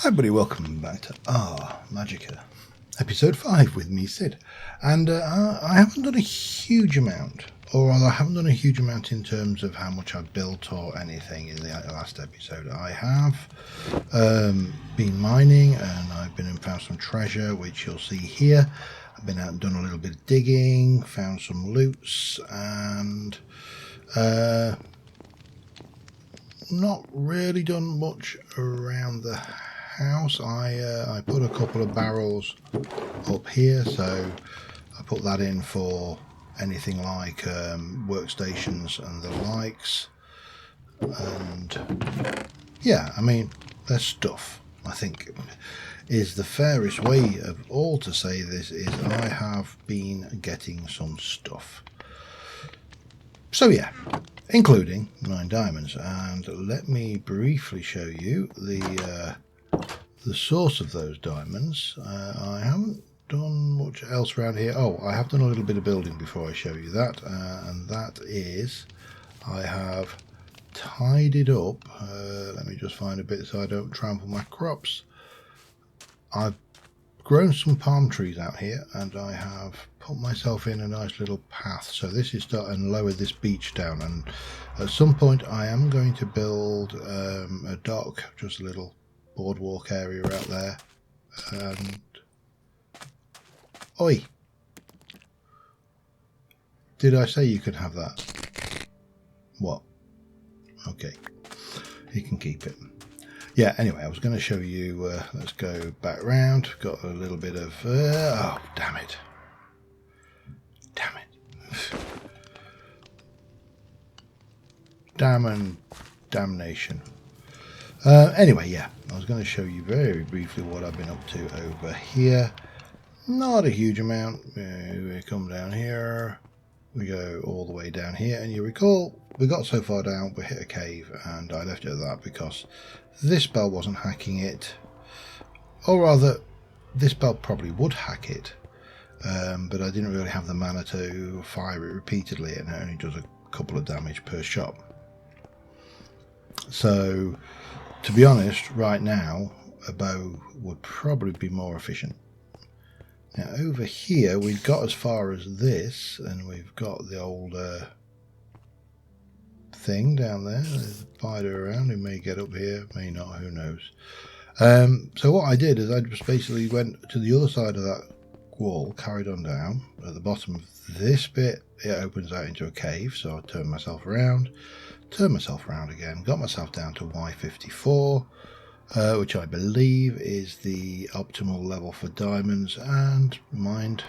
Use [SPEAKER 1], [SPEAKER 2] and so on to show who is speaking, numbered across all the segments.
[SPEAKER 1] Hi everybody, welcome back to Magika, episode 5 with me, Sid. And I haven't done a huge amount, or rather I haven't done a huge amount in terms of how much I've built or anything in the last episode. I have been mining and I've been and found some treasure, which you'll see here. I've been out and done a little bit of digging, found some loots, and not really done much around the house. I put a couple of barrels up here, so I put that in for anything like workstations and the likes. And yeah, I mean, there's stuff. I think is the fairest way of all to say this is I have been getting some stuff. So yeah, including 9 diamonds, and let me briefly show you the source of those diamonds. I haven't done much else around here. Oh, I have done a little bit of building before I show you that, and that is I have tidied up. Let me just find a bit so I don't trample my crops. I've grown some palm trees out here, and I have put myself in a nice little path. So this is starting to lower this beach down, and at some point I am going to build a dock, just a little boardwalk area out there. And oi, did I say you could have that? What? Okay, you can keep it. Yeah, anyway, I was going to show you, let's go back round. Got a little bit of oh damn it, damn and damnation. Anyway, yeah, I was going to show you very briefly what I've been up to over here. Not a huge amount. We come down here, we go all the way down here, and you recall we got so far down, we hit a cave, and I left it at that because this spell wasn't hacking it, or rather, this spell probably would hack it, but I didn't really have the mana to fire it repeatedly, and it only does a couple of damage per shot. So, to be honest, right now, a bow would probably be more efficient. Now, over here, we've got as far as this, and we've got the old thing down there. There's a spider around who may get up here, may not, who knows. So what I did is I just basically went to the other side of that wall, carried on down. At the bottom of this bit, it opens out into a cave, so I turned myself around again, got myself down to Y54, which I believe is the optimal level for diamonds, and mined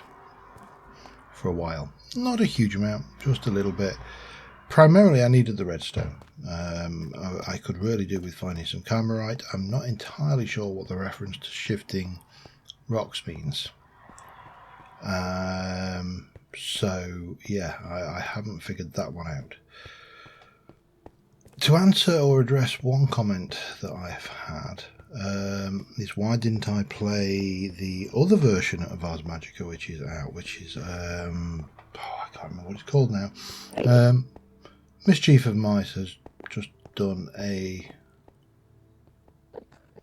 [SPEAKER 1] for a while. Not a huge amount, just a little bit. Primarily I needed the redstone. I could really do with finding some camerite. I'm not entirely sure what the reference to shifting rocks means. So yeah, I haven't figured that one out. To answer or address one comment that I've had is why didn't I play the other version of Ahh Magika which is out, which is I can't remember what it's called now. Mischief of Mice has just done a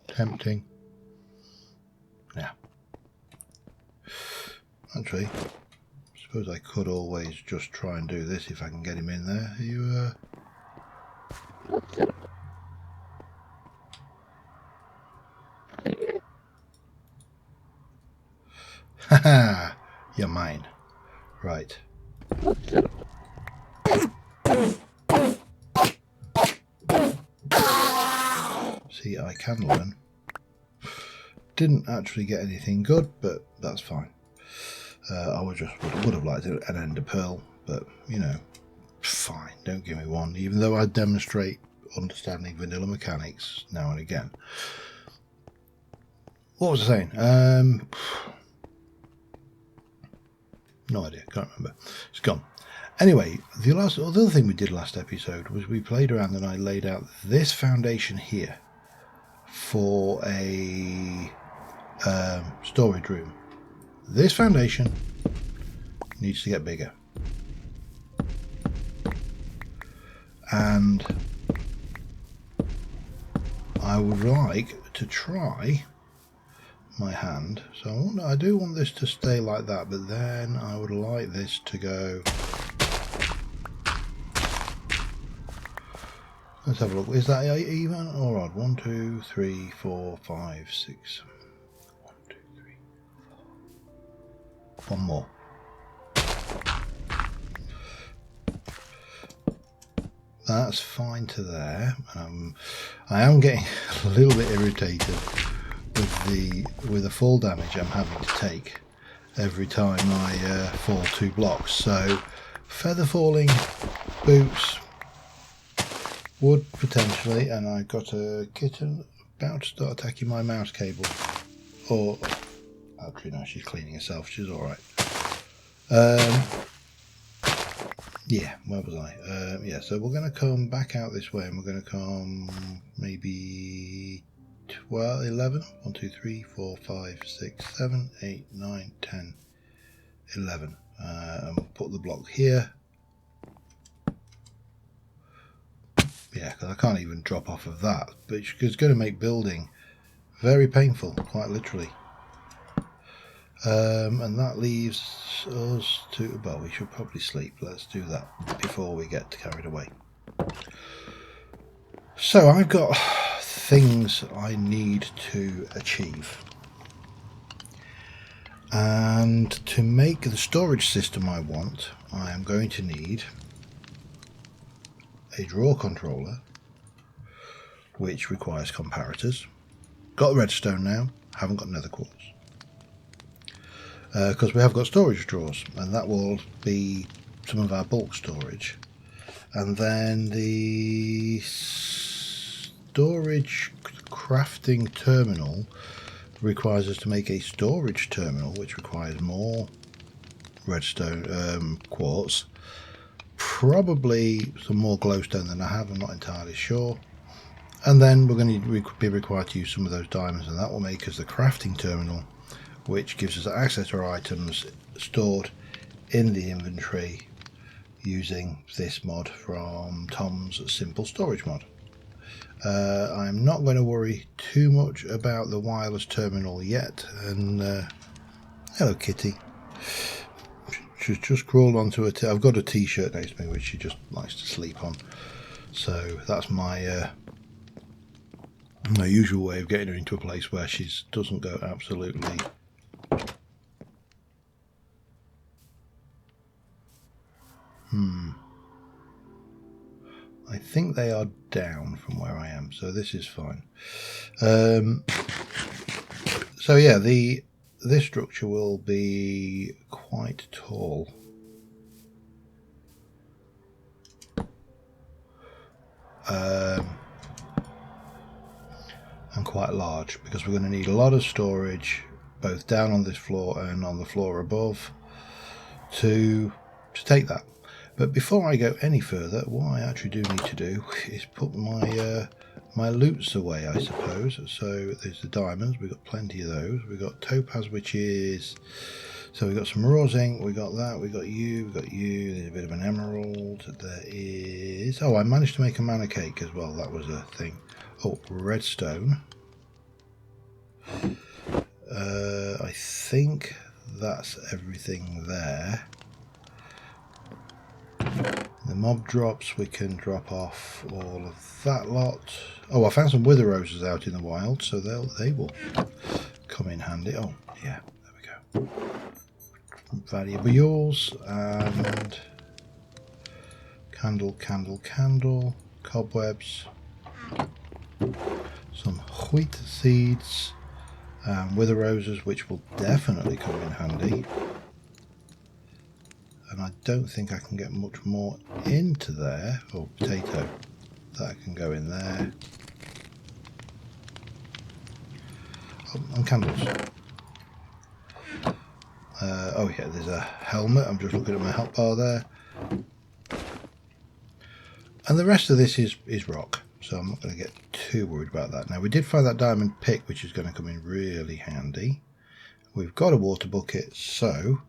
[SPEAKER 1] tempting. Yeah. Actually, I suppose I could always just try and do this if I can get him in there. You haha, you're mine. Right. See, I can learn. Didn't actually get anything good, but that's fine. I would have liked an ender pearl, but you know, fine. Don't give me one, even though I demonstrate understanding vanilla mechanics now and again. What was I saying? No idea, can't remember. It's gone. Anyway, the other thing we did last episode was we played around and I laid out this foundation here for a storage room. This foundation needs to get bigger. And I would like to try my hand. So I do want this to stay like that, but then I would like this to go. Let's have a look. Is that even or odd? 1, 2, 3, 4, 5, 6. 1, 2, 3, 4. One more. That's fine to there. I am getting a little bit irritated with the fall damage I'm having to take every time I fall 2 blocks. So feather falling, boots, wood potentially, and I've got a kitten about to start attacking my mouse cable. Or actually no, she's cleaning herself. She's all right. Yeah, where was I? Yeah, so we're going to come back out this way, and we're going to come maybe 12, 11, 1, 2, 3, 4, 5, 6, 7, 8, 9, 10, 11. And we'll put the block here. Yeah, because I can't even drop off of that, but it's going to make building very painful, quite literally. And that leaves us to, well, we should probably sleep. Let's do that before we get carried away. So I've got things I need to achieve. And to make the storage system I want, I am going to need a drawer controller, which requires comparators. Got redstone now, haven't got nether quartz. Because we have got storage drawers, and that will be some of our bulk storage. And then the storage crafting terminal requires us to make a storage terminal, which requires more redstone quartz, probably some more glowstone than I have, I'm not entirely sure. And then we're going to be required to use some of those diamonds, and that will make us the crafting terminal, which gives us access to our items stored in the inventory using this mod from Tom's Simple Storage mod. I'm not going to worry too much about the wireless terminal yet. And hello Kitty. She's just crawled onto a I've got a t-shirt next to me which she just likes to sleep on. So that's my usual way of getting her into a place where she doesn't go absolutely. I think they are down from where I am, so this is fine. So yeah, this structure will be quite tall. And quite large, because we're going to need a lot of storage both down on this floor and on the floor above to take that. But before I go any further, what I actually do need to do is put my my loots away, I suppose. So there's the diamonds, we've got plenty of those. We've got topaz, which is, so we've got some raw zinc, we got that, we got you, there's a bit of an emerald, there is, oh, I managed to make a mana cake as well, that was a thing. Oh, redstone. I think that's everything there. The mob drops, we can drop off all of that lot. Oh, I found some wither roses out in the wild, so they will come in handy. Oh, yeah, there we go. Valuables and candle, cobwebs, some wheat seeds, and wither roses, which will definitely come in handy. And I don't think I can get much more into there. Oh, potato. That can go in there. Oh, and candles. Oh yeah, there's a helmet. I'm just looking at my health bar there. And the rest of this is rock. So I'm not going to get too worried about that. Now, we did find that diamond pick, which is going to come in really handy. We've got a water bucket, so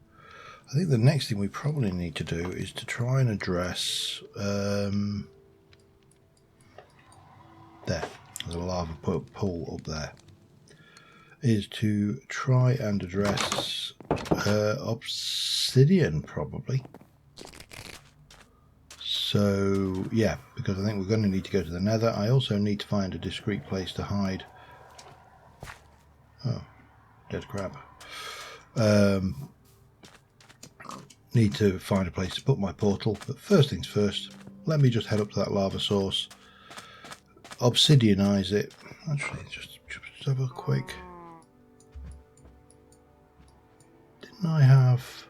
[SPEAKER 1] I think the next thing we probably need to do is to try and address there. There's a lava pool up there, is to try and address obsidian, probably. So yeah, because I think we're going to need to go to the Nether. I also need to find a discreet place to hide. Oh, dead crab. Need to find a place to put my portal, but first things first, let me just head up to that lava source, obsidianize it. Actually, just have a quick... Didn't I have...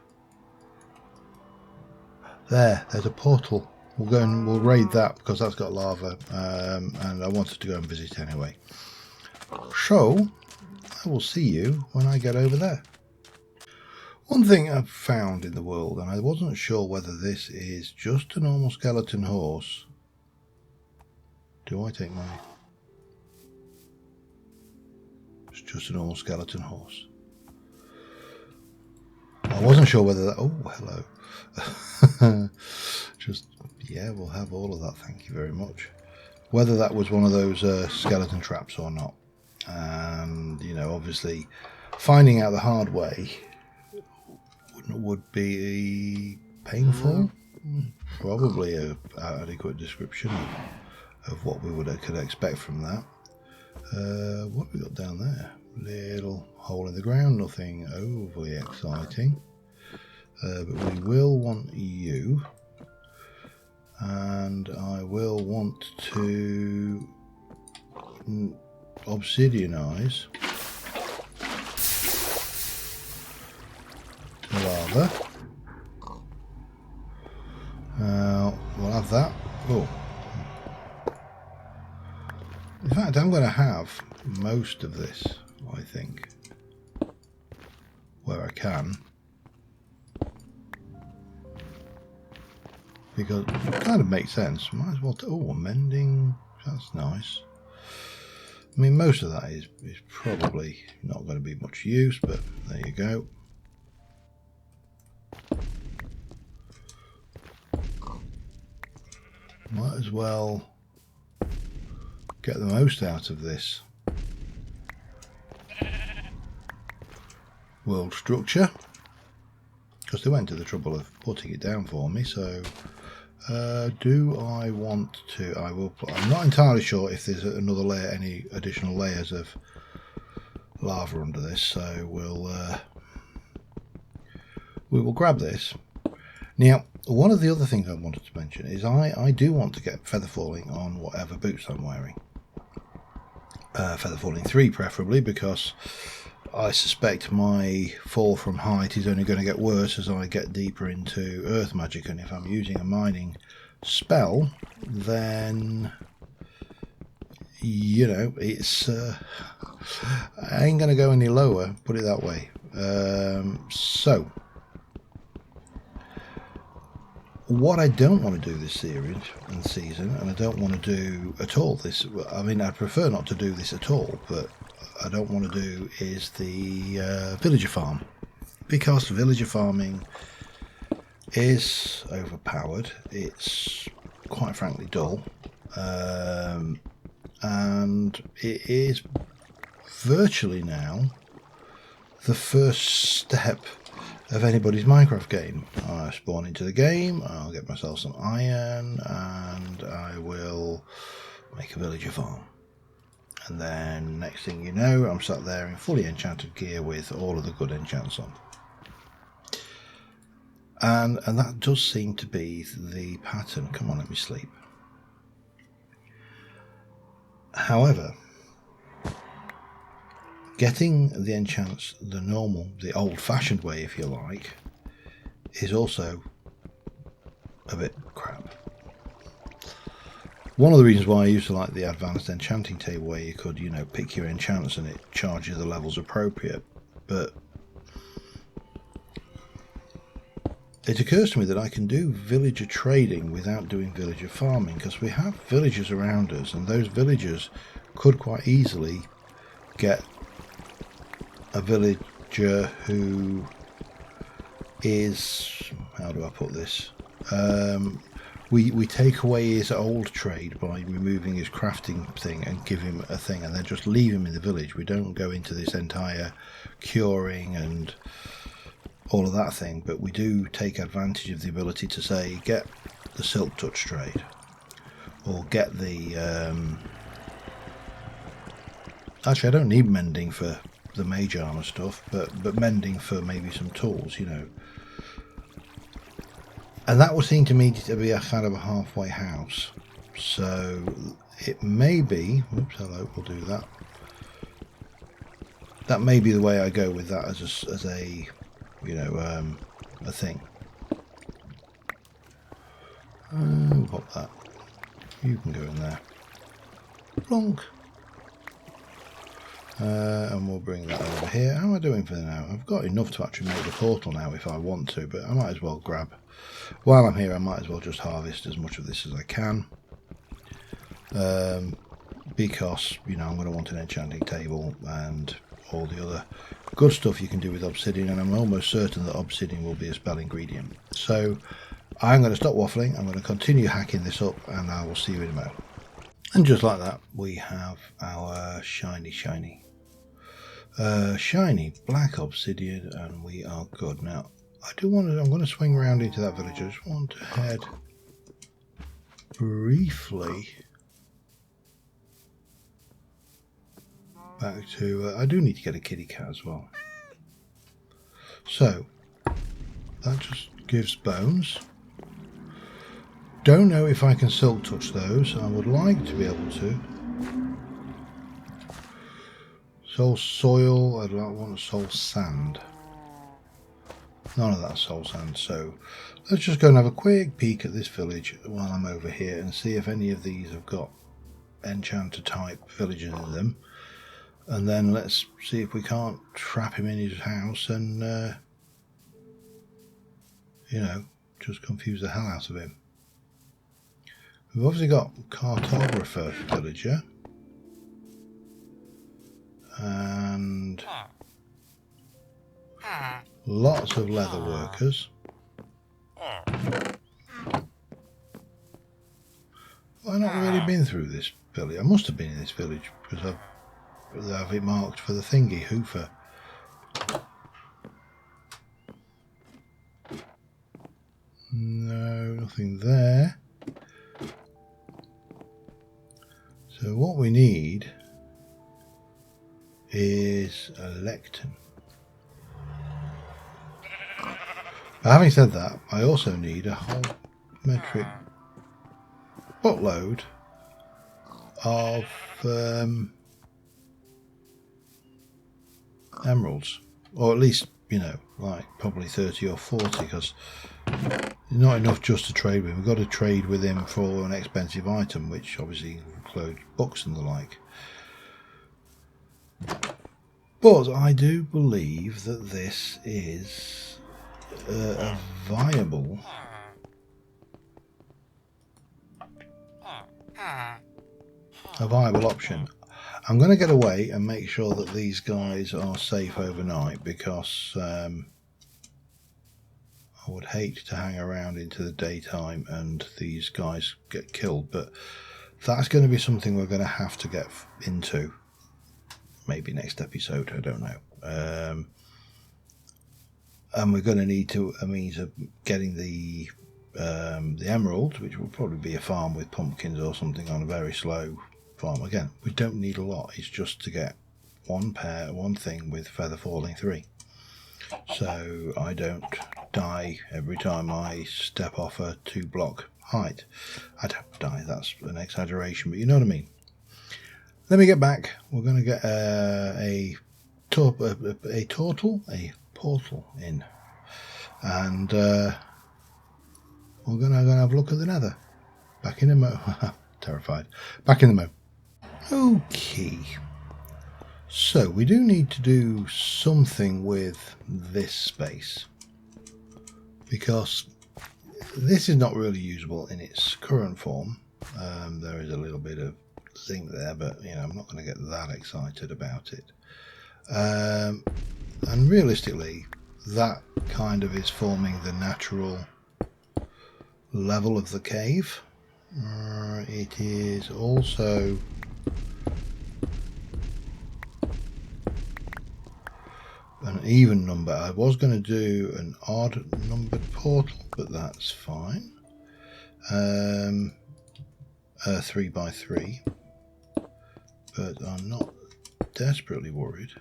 [SPEAKER 1] There's a portal. We'll go and we'll raid that because that's got lava, and I wanted to go and visit anyway. So, I will see you when I get over there. One thing I've found in the world, and I wasn't sure whether this is just a normal skeleton horse. Do I take my... It's just a normal skeleton horse. I wasn't sure whether that... Oh, hello. Just, yeah, we'll have all of that, thank you very much. Whether that was one of those skeleton traps or not. And, you know, obviously, finding out the hard way would be painful. Probably an adequate description of what we could expect from that. What have we got down there? Little hole in the ground, nothing overly exciting. But we will want you, and I will want to obsidianize lava. We'll have that. Oh, in fact, I'm going to have most of this, I think, where I can, because it kind of makes sense. Might as well. Oh, mending. That's nice. I mean, most of that is probably not going to be much use, but there you go. Might as well get the most out of this world structure, because they went to the trouble of putting it down for me. So do I want to... I will. I'm not entirely sure if there's another layer, any additional layers of lava under this, so we will grab this. Now, one of the other things I wanted to mention is I do want to get feather falling on whatever boots I'm wearing. Feather falling 3 preferably, because I suspect my fall from height is only going to get worse as I get deeper into earth magic, and if I'm using a mining spell, then, you know, it's I ain't going to go any lower, put it that way. So what I don't want to do this series and season, and I don't want to do at all this, I mean, I prefer not to do this at all, but I don't want to do is the villager farm, because villager farming is overpowered. It's quite frankly dull, and it is virtually now the first step of anybody's Minecraft game. I spawn into the game, I'll get myself some iron, and I will make a villager farm. And then next thing you know, I'm sat there in fully enchanted gear with all of the good enchants on. And that does seem to be the pattern. Come on, let me sleep. However, getting the enchants the normal, the old-fashioned way, if you like, is also a bit crap. One of the reasons why I used to like the advanced enchanting table, where you could, you know, pick your enchants and it charges the levels appropriate, but it occurs to me that I can do villager trading without doing villager farming, because we have villagers around us, and those villagers could quite easily get a villager who is, how do I put this, we take away his old trade by removing his crafting thing and give him a thing, and then just leave him in the village. We don't go into this entire curing and all of that thing, but we do take advantage of the ability to say get the silk touch trade, or get the actually I don't need mending for the mage armor stuff, but mending for maybe some tools, you know. And that would seem to me to be a kind of a halfway house, so it may be, oops, hello, we'll do that. That may be the way I go with that as a you know, a thing. Pop that. You can go in there. Plonk. And we'll bring that over here. How am I doing for now? I've got enough to actually make the portal now if I want to, but I might as well grab. While I'm here, I might as well just harvest as much of this as I can. Because, you know, I'm going to want an enchanting table and all the other good stuff you can do with obsidian, and I'm almost certain that obsidian will be a spell ingredient. So I'm going to stop waffling, I'm going to continue hacking this up, and I will see you in a moment. And just like that, we have our shiny black obsidian, and we are good. Now I do want to, I'm going to swing around into that village. I just want to head briefly back to, I do need to get a kitty cat as well. So that just gives bones. Don't know if I can silk touch those. I would like to be able to. Soul soil, I don't want a soul sand. None of that soul sand. So let's just go and have a quick peek at this village while I'm over here and see if any of these have got enchanter type villages in them. And then let's see if we can't trap him in his house and, you know, just confuse the hell out of him. We've obviously got cartographer villager. And lots of leather workers. I've not really been through this village. I must have been in this village because I have it marked for the thingy, hoofer. No, nothing there. So what we need is a lectern. But having said that, I also need a whole metric buttload of emeralds, or at least, you know, like probably 30 or 40, because not enough just to trade with him. We've got to trade with him for an expensive item, which obviously includes books and the like. But I do believe that this is a viable option. I'm going to get away and make sure that these guys are safe overnight, because I would hate to hang around into the daytime and these guys get killed. But that's going to be something we're going to have to get into. Maybe next episode, I don't know. And we're going to need a means of getting the emerald, which will probably be a farm with pumpkins or something on a very slow farm. Again, we don't need a lot. It's just to get one thing with feather falling 3. So I don't die every time I step off a 2-block height. I don't die, that's an exaggeration, but you know what I mean. Let me get back. We're going to get a portal in, and we're going to have a look at the Nether. Back in a mo. Terrified. Back in the mo. Okay. So we do need to do something with this space, because this is not really usable in its current form. There is a little bit of zinc there, but you know, I'm not going to get that excited about it. And realistically, that kind of is forming the natural level of the cave. It is also an even number. I was going to do an odd numbered portal, but that's fine. 3 by 3, but I'm not desperately worried.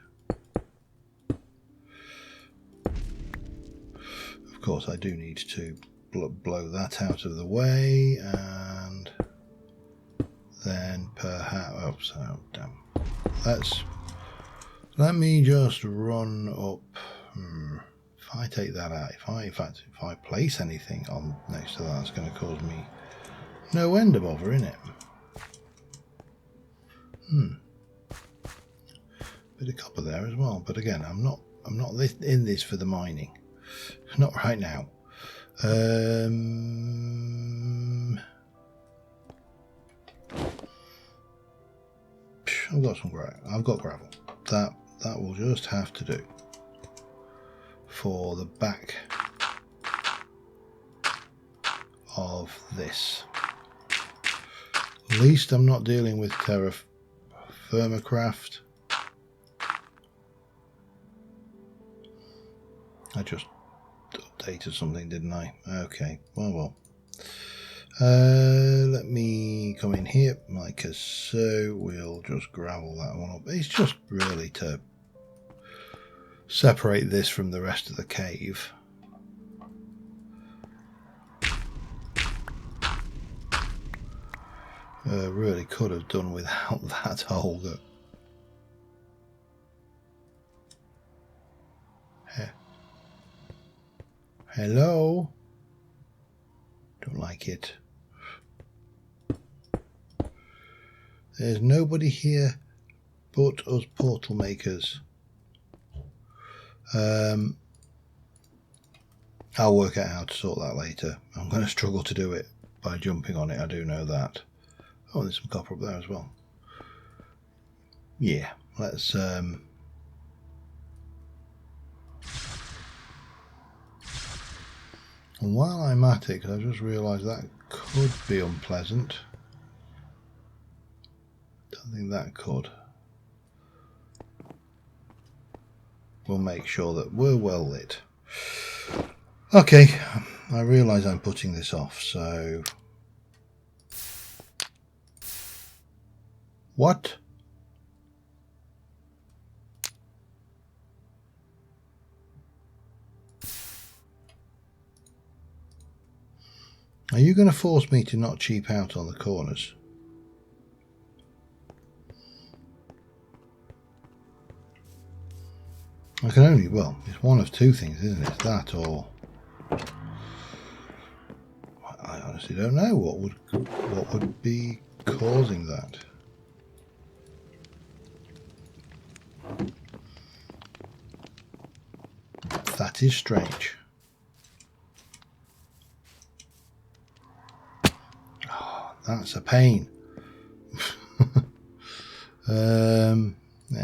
[SPEAKER 1] Of course, I do need to blow that out of the way, and then perhaps, oh damn, let me just run up. If I take that out, if I place anything on next to that, it's going to cause me no end of bother, innit? Bit of copper there as well, but again, I'm not in this for the mining, not right now. I've got gravel. That will just have to do for the back of this. At least I'm not dealing with terra firmacraft. I just updated something, didn't I? Okay, well. Let me come in here like so. We'll just gravel that one up. It's just really to separate this from the rest of the cave. Really could have done without that hole. Hello? Don't like it. There's nobody here but us portal makers. I'll work out how to sort that later. I'm going to struggle to do it by jumping on it, I do know that. Oh, there's some copper up there as well. Yeah, let's and while I'm at it, because I just realised that could be unpleasant. Don't think that could. We'll make sure that we're well lit. Okay, I realise I'm putting this off, so... What? Are you going to force me to not cheap out on the corners? I can only, well, it's one of two things, isn't it? It's that or... I honestly don't know what would be causing that. That is strange. Oh, that's a pain. Yeah,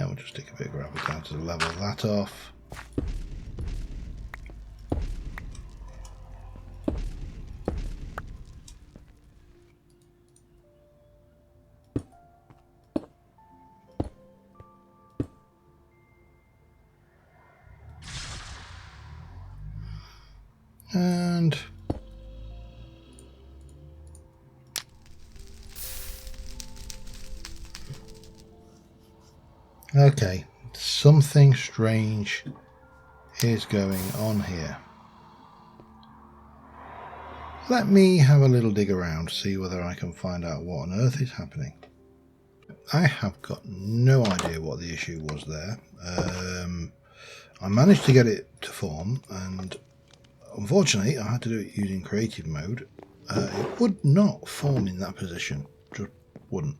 [SPEAKER 1] we'll just stick a bit of gravel down to level that off. And okay, something strange is going on here. Let me have a little dig around, see whether I can find out what on earth is happening. I have got no idea what the issue was there. I managed to get it to form, and unfortunately I had to do it using creative mode. It would not form in that position, just wouldn't.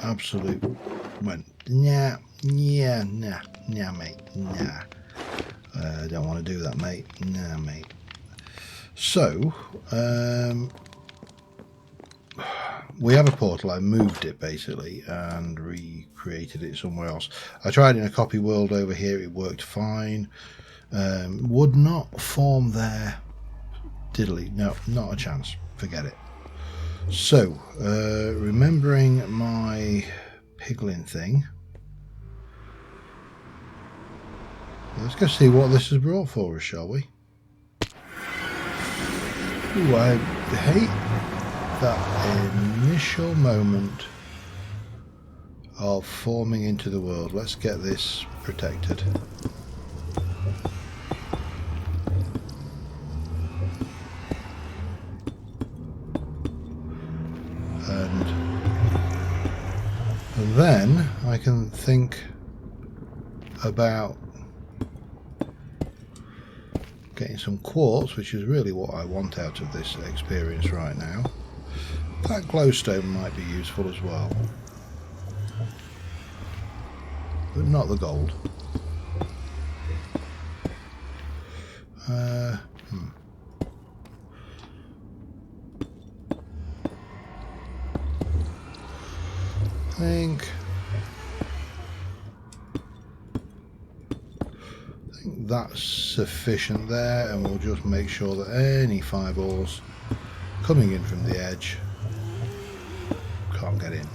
[SPEAKER 1] Absolute went nah mate, nah. Don't want to do that, mate. Nah, mate. So we have a portal. I moved it basically and recreated it somewhere else. I tried in a copy world over here, it worked fine. Would not form there. Diddly, no, not a chance. forget it. So, remembering my piglin thing, let's go see what this has brought for us, shall we? Ooh, I hate that initial moment of forming into the world. Let's get this protected. And then I can think about getting some quartz, which is really what I want out of this experience right now. That glowstone might be useful as well, but not the gold. I think that's sufficient there, and we'll just make sure that any fireballs coming in from the edge can't get in.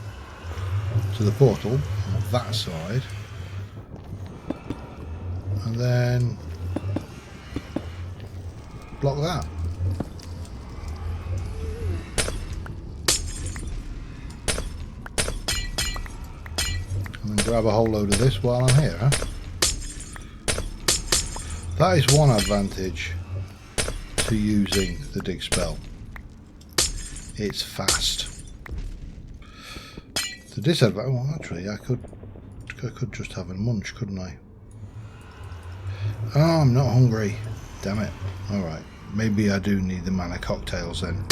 [SPEAKER 1] So the portal on that side, and then block that. And then grab a whole load of this while I'm here, huh? That is one advantage to using the dig spell. It's fast. The disadvantage, well, actually I could just have a munch, couldn't I? Oh, I'm not hungry. Damn it. Alright, maybe I do need the mana cocktails then.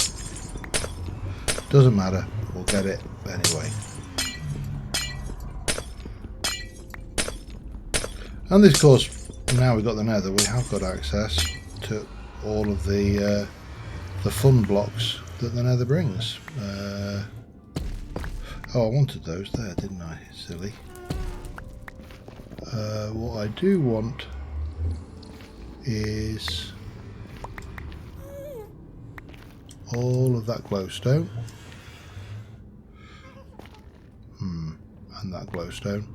[SPEAKER 1] Doesn't matter, we'll get it anyway. And this course, now we've got the Nether, we have got access to all of the fun blocks that the Nether brings. Oh, I wanted those there, didn't I? Silly. What I do want is all of that glowstone. And that glowstone.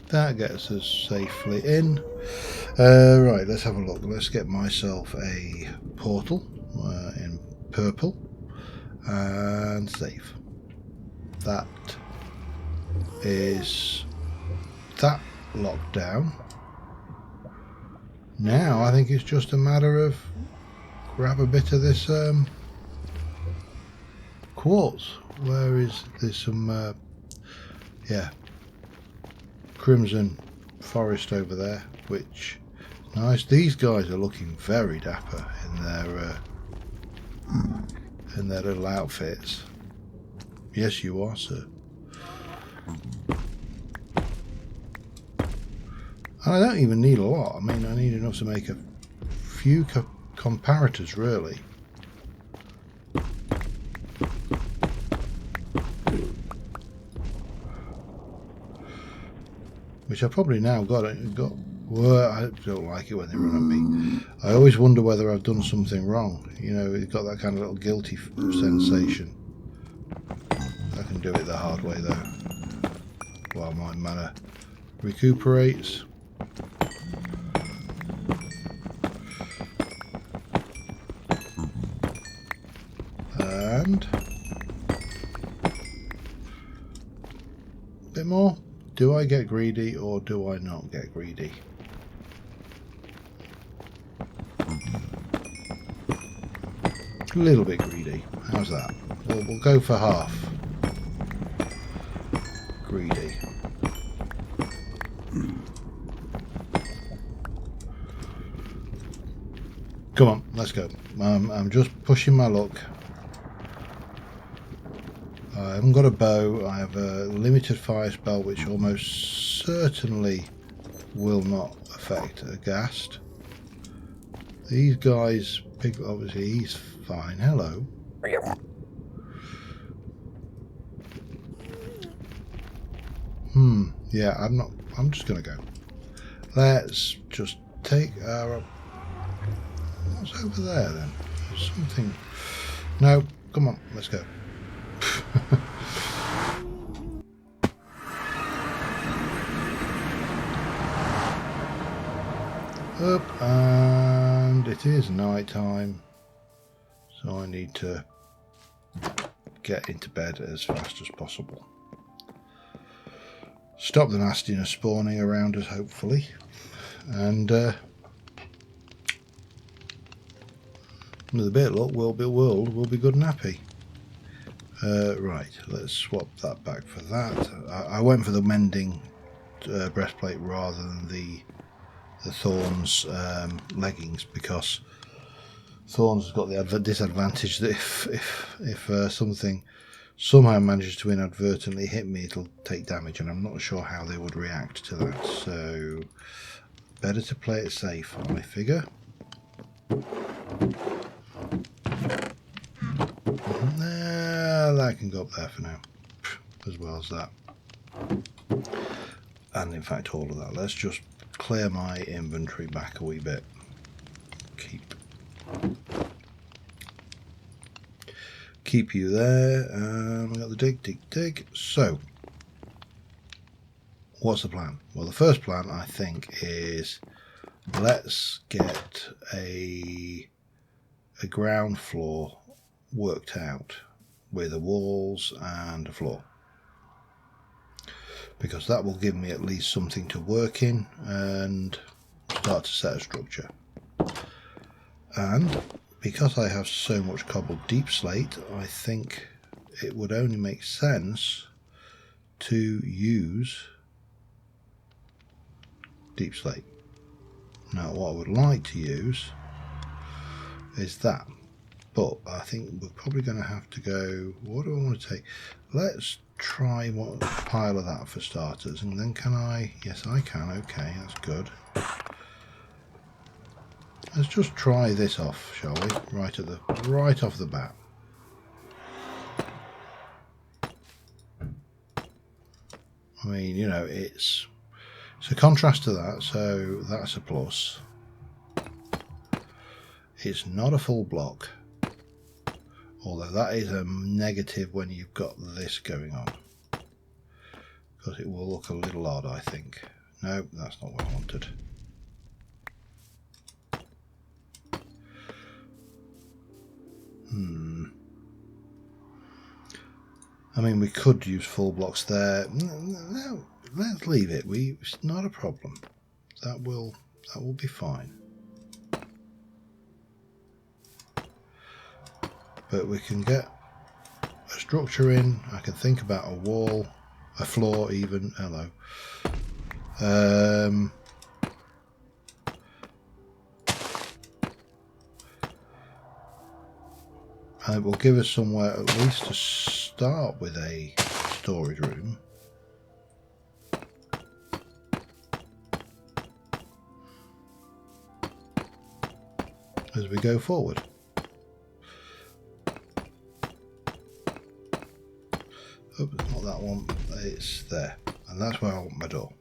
[SPEAKER 1] That gets us safely in. Right, let's have a look. Let's get myself a portal in purple and save. That is that locked down. Now I think it's just a matter of grab a bit of this quartz. Where is there's some yeah, crimson forest over there, which nice. These guys are looking very dapper in their little outfits. Yes, you are, sir. And I don't even need a lot. I mean, I need enough to make a few comparators, really. Which I probably now got. Well, I don't like it when they run at me. I always wonder whether I've done something wrong. You know, it's got that kind of little guilty sensation. I can do it the hard way though, while my mana recuperates. And a bit more. Do I get greedy or do I not get greedy? A little bit greedy. How's that? We'll go for half. Greedy. Come on, let's go. I'm just pushing my luck. I haven't got a bow. I have a limited fire spell, which almost certainly will not affect a ghast. These guys, obviously he's fine. Hello. Yeah, I'm just gonna go. Let's just take our... What's over there then? There's something... No, come on, let's go. Up, and it is night time, so I need to get into bed as fast as possible. Stop the nastiness spawning around us, hopefully, and with a bit of luck, world will be good and happy. Right, let's swap that back for that. I went for the mending breastplate rather than the Thorns leggings, because Thorns has got the disadvantage that if something somehow manages to inadvertently hit me, it'll take damage, and I'm not sure how they would react to that. So better to play it safe, I figure. That can go up there for now, as well as that, and in fact all of that. Let's just clear my inventory back a wee bit. Keep you there. We got the dig. So what's the plan? Well, the first plan, I think, is let's get a ground floor worked out with the walls and a floor, because that will give me at least something to work in and start to set a structure. And because I have so much cobbled deep slate, I think it would only make sense to use deep slate. Now what I would like to use is that, but I think we're probably going to have to go, what do I want to take? Let's try one pile of that for starters, and then can I? Yes, I can. Okay, that's good. Let's just try this off, shall we? Right off the bat. I mean, you know, it's a contrast to that, so that's a plus. It's not a full block, although that is a negative when you've got this going on, because it will look a little odd, I think. No, that's not what I wanted. I mean, we could use full blocks there. No, let's leave it. It's not a problem. That will be fine. But we can get a structure in. I can think about a wall, a floor even. Hello. And it will give us somewhere at least to start with a storage room. As we go forward. Oh, it's not that one, it's there. And that's where I want my door.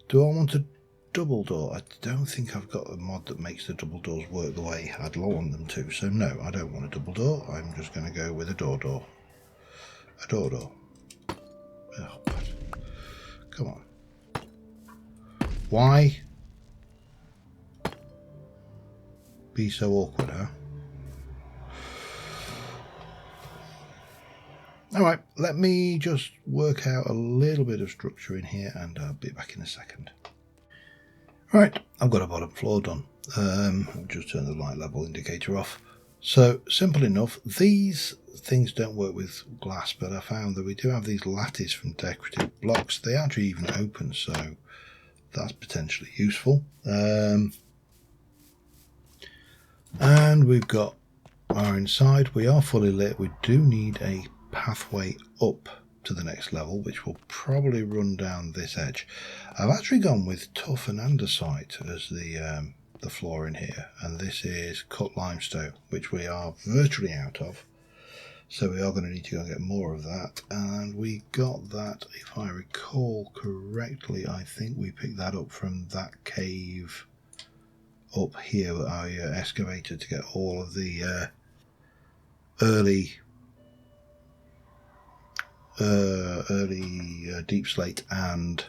[SPEAKER 1] Do I want a double door? I don't think I've got a mod that makes the double doors work the way I'd want them to. So no, I don't want a double door. I'm just going to go with a door. A door. Oh, come on. Why be so awkward, huh? Alright, let me just work out a little bit of structure in here and I'll be back in a second. Right, I've got a bottom floor done. I'll just turn the light level indicator off. So, simple enough. These things don't work with glass, but I found that we do have these lattice from decorative blocks. They actually even open, so that's potentially useful. And we've got our inside. We are fully lit. We do need a pathway up to the next level, which will probably run down this edge. I've actually gone with tuff and andesite as the floor in here, and this is cut limestone, which we are virtually out of. So we are going to need to go and get more of that. And we got that, if I recall correctly, I think we picked that up from that cave up here that I excavated to get all of the early deep slate and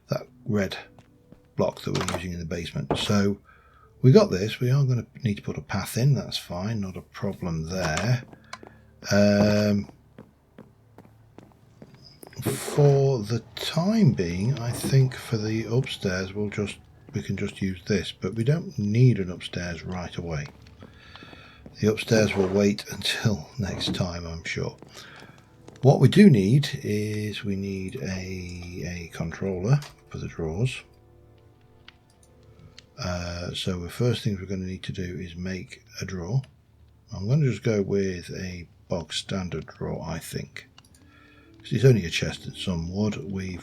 [SPEAKER 1] that red block that we're using in the basement. So we got this. We are going to need to put a path in. That's fine, not a problem there. For the time being, I think for the upstairs we can just use this, but we don't need an upstairs right away. The upstairs will wait until next time, I'm sure. What we do need is we need a controller for the drawers. So the first thing we're going to need to do is make a drawer. I'm going to just go with a bog standard drawer, I think. It's only a chest and some wood. The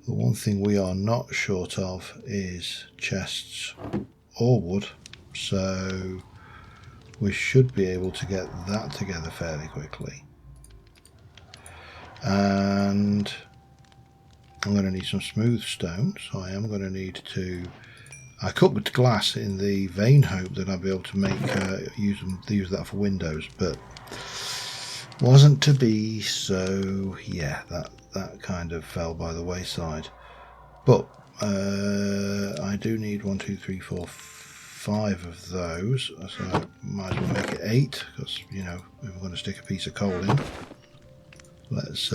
[SPEAKER 1] one thing we are not short of is chests or wood, so we should be able to get that together fairly quickly. And I'm going to need some smooth stone, so I am going to need to... I cooked glass in the vain hope that I'd be able to make use that for windows, but wasn't to be, so yeah, that kind of fell by the wayside. But I do need 1, 2, 3, 4, 5 of those, so I might as well make it 8, because, you know, if we're going to stick a piece of coal in, let's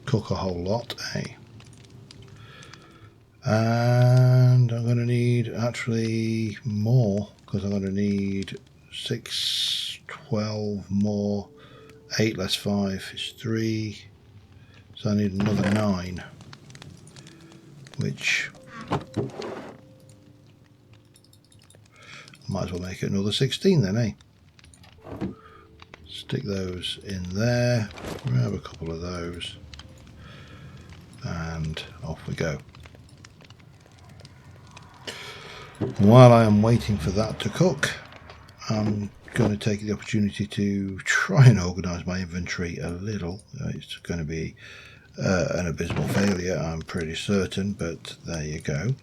[SPEAKER 1] cook a whole lot, eh? And I'm going to need actually more, because I'm going to need 6, 12 more. 8 less 5 is 3, so I need another 9, which I might as well make it another 16 then, eh? Stick those in there, grab a couple of those, and off we go. While I am waiting for that to cook, I'm going to take the opportunity to try and organise my inventory a little. It's going to be an abysmal failure, I'm pretty certain, but there you go.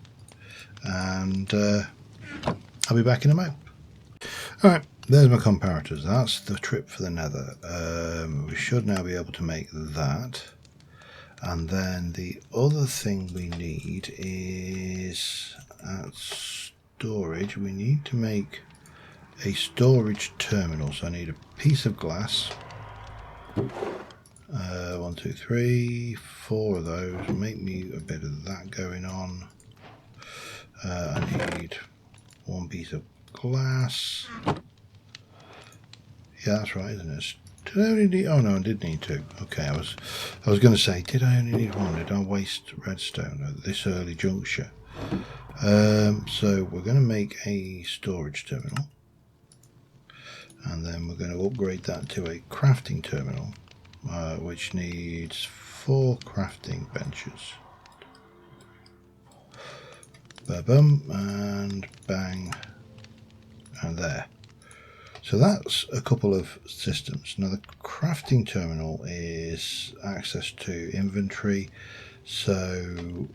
[SPEAKER 1] And I'll be back in a moment. Alright, there's my comparators. That's the trip for the Nether. We should now be able to make that. And then the other thing we need is at storage, we need to make a storage terminal. So I need a piece of glass. 1, 2, 3, 4 of those. Make me a bit of that going on. I need 1 piece of glass. Yeah, that's right, isn't it? Did I only need... Oh no, I did need 2. Okay, I was going to say, did I only need 1? Did I waste redstone at this early juncture? So we're going to make a storage terminal, and then we're going to upgrade that to a crafting terminal, which needs 4 crafting benches. Ba-bum, and bang, and there. So that's a couple of systems. Now the crafting terminal is access to inventory, so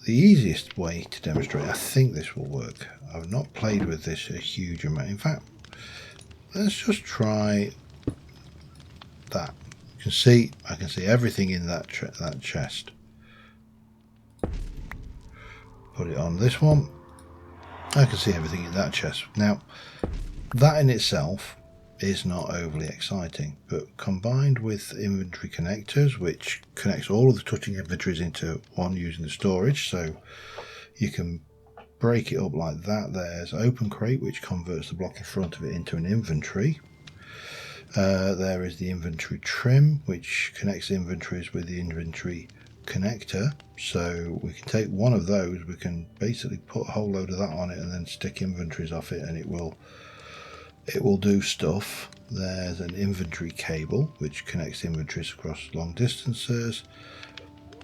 [SPEAKER 1] the easiest way to demonstrate, I think this will work. I've not played with this a huge amount. In fact, let's just try that. You can see, I can see everything in that chest. Put it on this one. I can see everything in that chest. Now, that in itself is not overly exciting, but combined with inventory connectors, which connects all of the touching inventories into one using the storage, so you can break it up like that. There's open crate, which converts the block in front of it into an inventory. There is the inventory trim, which connects inventories with the inventory connector, so we can take one of those, we can basically put a whole load of that on it and then stick inventories off it, and it will do stuff. There's an inventory cable which connects inventories across long distances.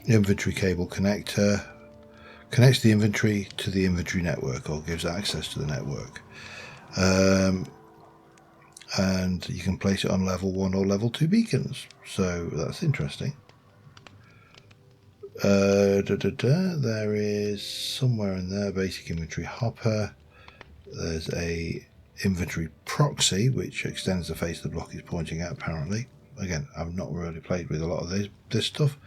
[SPEAKER 1] Inventory cable connector connects the inventory to the inventory network, or gives access to the network. and you can place it on level 1 or level 2 beacons, so that's interesting. There is somewhere in there basic inventory hopper. There's a inventory proxy which extends the face of the block it's pointing at, apparently. Again, I've not really played with a lot of this stuff.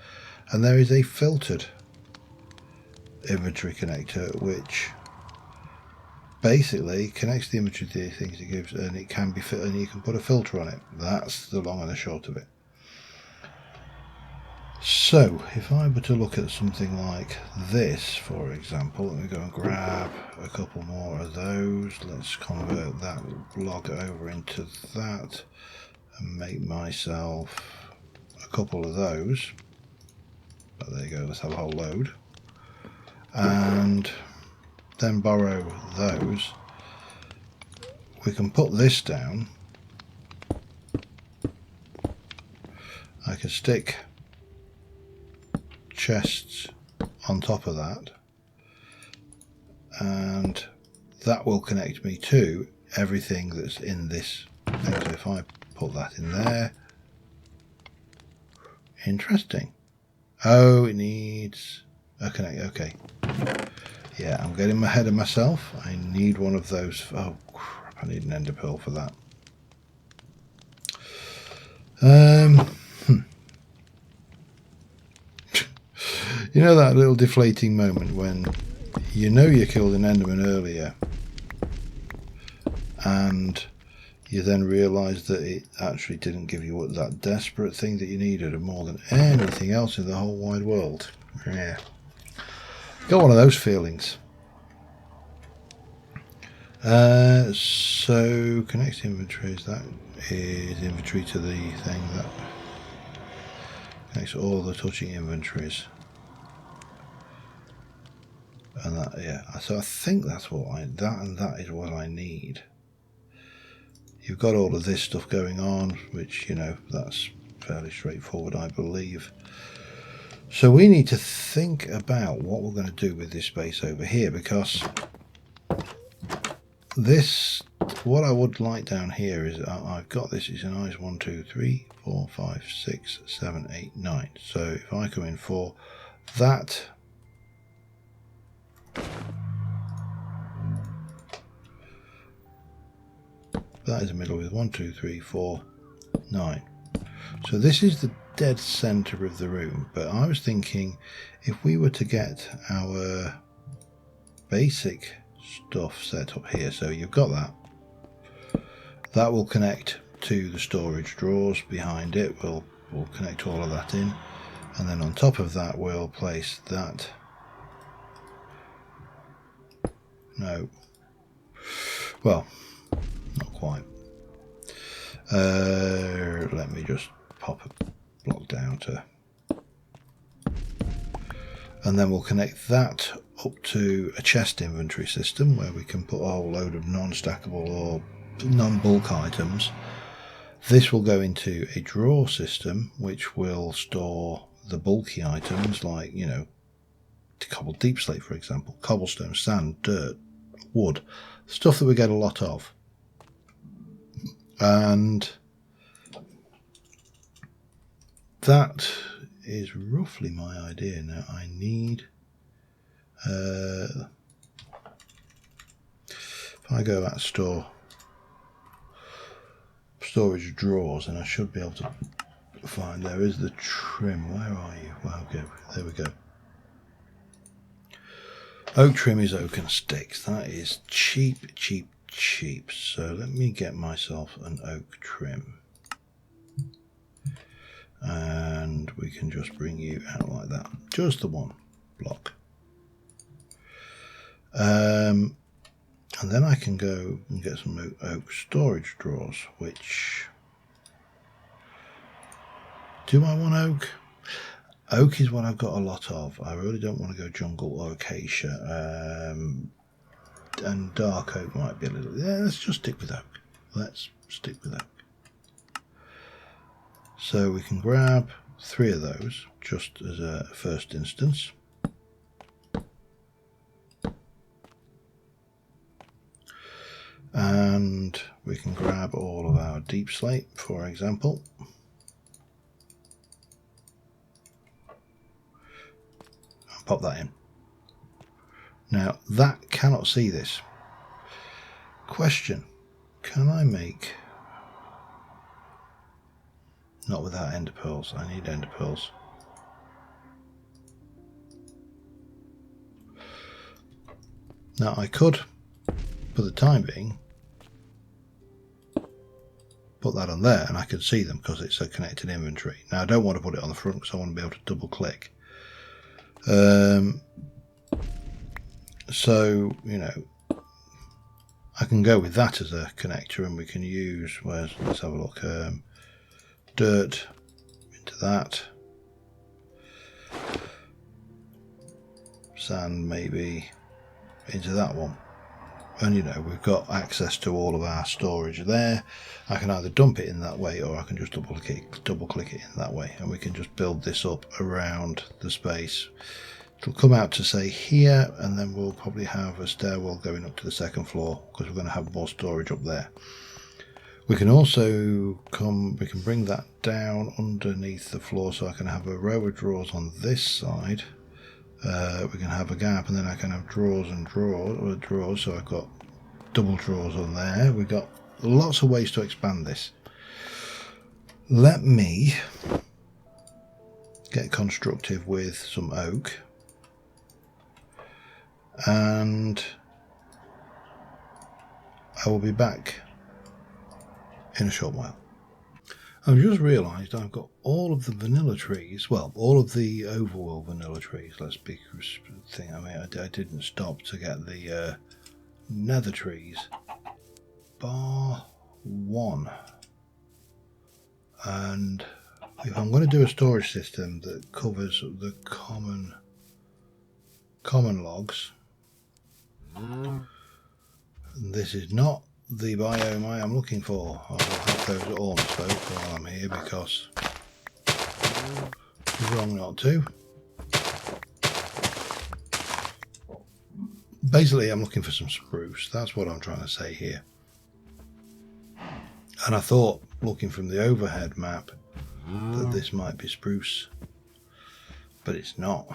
[SPEAKER 1] And there is a filtered inventory connector which basically connects the inventory to the things it gives, and it can be fit, and you can put a filter on it. That's the long and the short of it. So if I were to look at something like this, for example, let me go and grab a couple more of those. Let's convert that block over into that and make myself a couple of those. But there you go, let's have a whole load. And then borrow those. We can put this down. I can stick chests on top of that, and that will connect me to everything that's in this thing. So if I put that in there, interesting. Oh, it needs a connect. Okay, yeah, I'm getting ahead of myself. I need one of those. Oh crap, I need an ender pearl for that. You know that little deflating moment when you know you killed an enderman earlier and you then realise that it actually didn't give you that desperate thing that you needed more than anything else in the whole wide world. Yeah, got one of those feelings. So connect inventories, that is inventory to the thing that connects all the touching inventories. And that, yeah, so I think that's what that is what I need. You've got all of this stuff going on, which, you know, that's fairly straightforward, I believe. So we need to think about what we're going to do with this space over here, because this, what I would like down here is I've got this, it's a nice 1, 2, 3, 4, 5, 6, 7, 8, 9. So if I come in for that, that is the middle with 1, 2, 3, 4, 9. So this is the dead center of the room, but I was thinking if we were to get our basic stuff set up here, so you've got that will connect to the storage drawers behind it. We'll connect all of that in, and then on top of that we'll place that. No, well, not quite. Let me just pop a block down to, and then we'll connect that up to a chest inventory system where we can put a whole load of non-stackable or non-bulk items. This will go into a drawer system which will store the bulky items, like, you know, cobbled deep slate, for example, cobblestone, sand, dirt, wood, stuff that we get a lot of. And that is roughly my idea. Now I need, if I go back to storage drawers, and I should be able to find, there is the trim. Where are you? Well, okay, there we go. Oak trim is oak and sticks. That is cheap, cheap, cheap. So let me get myself an oak trim, and we can just bring you out like that, just the one block. And then I can go and get some oak storage drawers, which, do I want oak? Oak is what I've got a lot of. I really don't want to go jungle or acacia, and dark oak might be a little, yeah, let's just stick with oak. Let's stick with oak. So we can grab 3 of those just as a first instance. And we can grab all of our deep slate, for example. And pop that in. Now, that cannot see this. Question, can I make... Not without ender pearls. I need ender pearls. Now I could, for the time being, put that on there and I can see them because it's a connected inventory. Now I don't want to put it on the front because I want to be able to double click. So, you know, I can go with that as a connector and we can use, let's have a look, dirt into that, sand maybe into that one, and you know, we've got access to all of our storage there. I can either dump it in that way or I can just double click it in that way, and we can just build this up around the space. It'll come out to say here, and then we'll probably have a stairwell going up to the second floor because we're going to have more storage up there. We can also we can bring that down underneath the floor so I can have a row of drawers on this side. We can have a gap and then I can have drawers and drawers, so I've got double drawers on there. We've got lots of ways to expand this. Let me get constructive with some oak, and I will be back in a short while. I've just realised I've got all of the vanilla trees, well, all of the overworld vanilla trees. Let's be thing. I mean, I didn't stop to get the nether trees, bar one. And if I'm going to do a storage system that covers the common logs, this is not the biome I am looking for. I will have those all spoke while I'm here because it's wrong not to. Basically, I'm looking for some spruce. That's what I'm trying to say here. And I thought, looking from the overhead map, that this might be spruce, but it's not.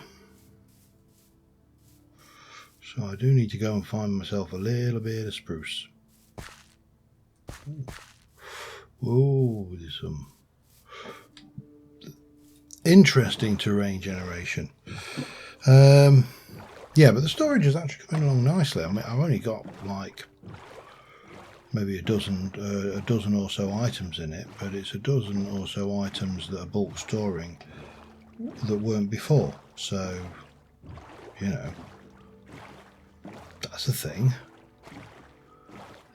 [SPEAKER 1] So I do need to go and find myself a little bit of spruce. Oh, there's some interesting terrain generation. Yeah, but the storage is actually coming along nicely. I mean, I've only got like maybe a dozen or so items in it, but it's a dozen or so items that are bulk storing that weren't before. So, you know, that's the thing.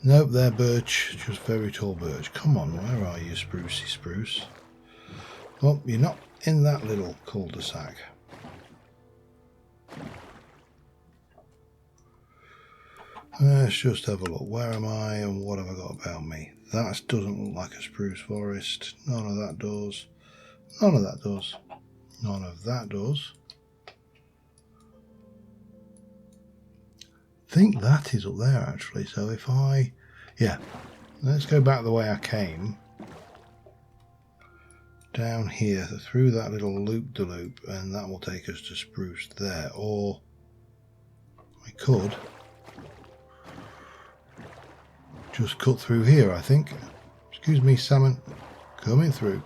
[SPEAKER 1] Nope, they're birch, just very tall birch. Come on, where are you, sprucey spruce? Well, you're not in that little cul-de-sac. Let's just have a look. Where am I and what have I got about me? That doesn't look like a spruce forest. None of that does. None of that does. None of that does. I think that is up there actually. So if yeah, let's go back the way I came. Down here through that little loop-de-loop, and that will take us to spruce there. Or I could just cut through here, I think. Excuse me, salmon. Coming through.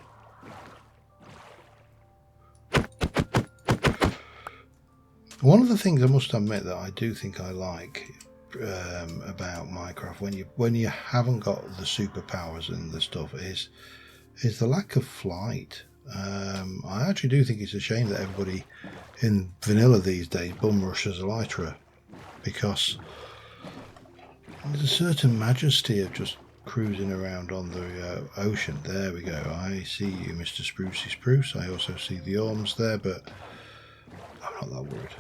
[SPEAKER 1] One of the things I must admit that I do think I like about Minecraft, when you haven't got the superpowers and the stuff, is the lack of flight. I actually do think it's a shame that everybody in vanilla these days bum rushes Elytra, because there's a certain majesty of just cruising around on the ocean. There we go. I see you, Mr. Sprucey Spruce. I also see the orms there, but I'm not that worried.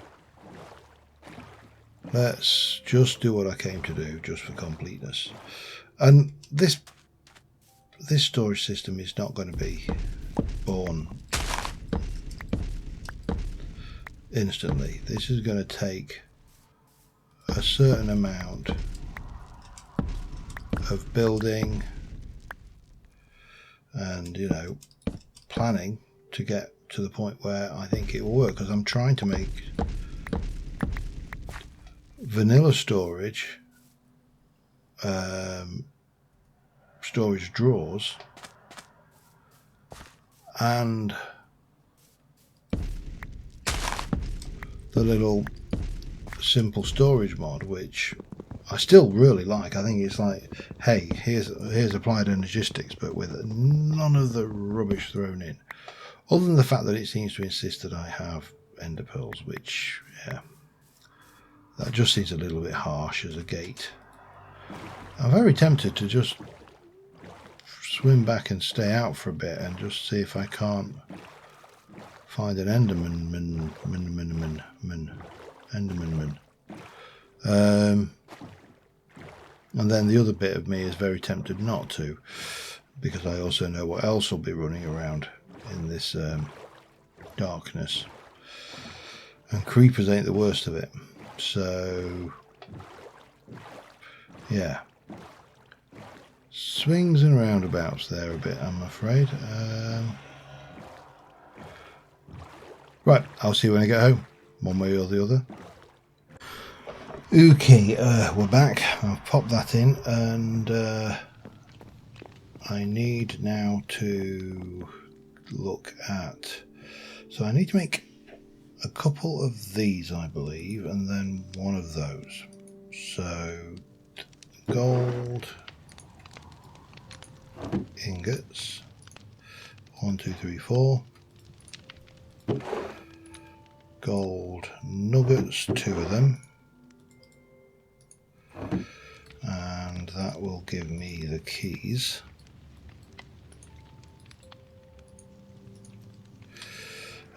[SPEAKER 1] Let's just do what I came to do, just for completeness. And this storage system is not going to be born instantly. This is going to take a certain amount of building and, you know, planning to get to the point where I think it will work, because I'm trying to make vanilla storage storage drawers and the little simple storage mod, which I still really like. I think it's like, hey, here's applied energistics, but with none of the rubbish thrown in, other than the fact that it seems to insist that I have ender pearls, which, yeah, that just seems a little bit harsh as a gate. I'm very tempted to just swim back and stay out for a bit and just see if I can't find an enderman. And then the other bit of me is very tempted not to, because I also know what else will be running around in this darkness. And creepers ain't the worst of it. So, yeah. Swings and roundabouts there a bit, I'm afraid. Right, I'll see you when I get home, one way or the other. Okay, we're back. I've popped that in, and I need now to look at... So I need to make a couple of these, I believe, and then one of those. So, gold ingots. 1, 2, 3, 4. Gold nuggets, 2 of them. And that will give me the keys.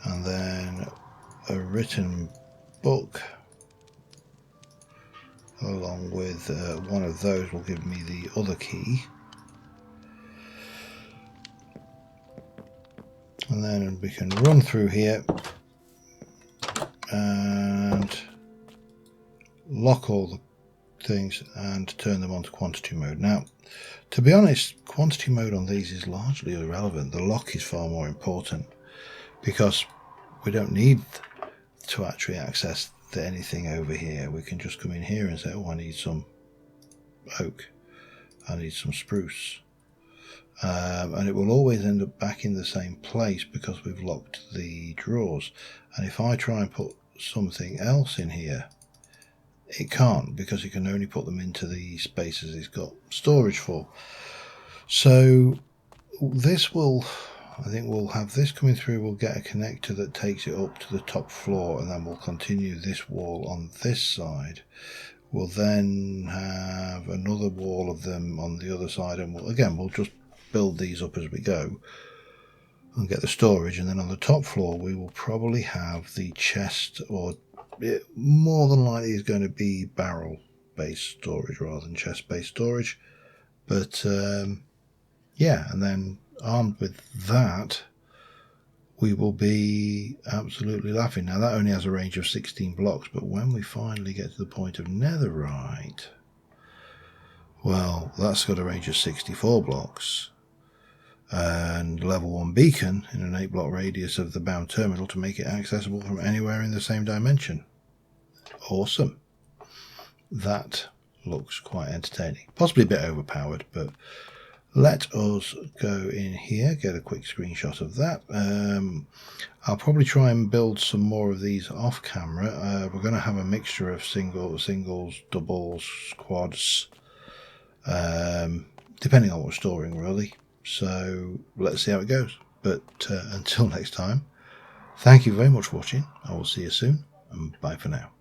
[SPEAKER 1] And then a written book along with one of those will give me the other key. And then we can run through here and lock all the things and turn them onto quantity mode. Now, to be honest, quantity mode on these is largely irrelevant. The lock is far more important, because we don't need to actually access anything over here. We can just come in here and say, oh, I need some oak, I need some spruce, and it will always end up back in the same place because we've locked the drawers. And if I try and put something else in here, it can't, because you can only put them into the spaces it's got storage for. So this will, I think we'll have this coming through, we'll get a connector that takes it up to the top floor, and then we'll continue this wall on this side. We'll then have another wall of them on the other side, and we'll just build these up as we go and get the storage. And then on the top floor we will probably have the chest, or it more than likely is going to be barrel based storage rather than chest based storage. But yeah, and then armed with that we will be absolutely laughing. Now that only has a range of 16 blocks, but when we finally get to the point of netherite, well, that's got a range of 64 blocks and level 1 beacon in an 8 block radius of the bound terminal to make it accessible from anywhere in the same dimension. Awesome. That looks quite entertaining, possibly a bit overpowered, but let us go in here, get a quick screenshot of that. I'll probably try and build some more of these off camera. We're going to have a mixture of singles, doubles, quads, depending on what we're storing really. So let's see how it goes. But until next time, thank you very much for watching. I will see you soon, and bye for now.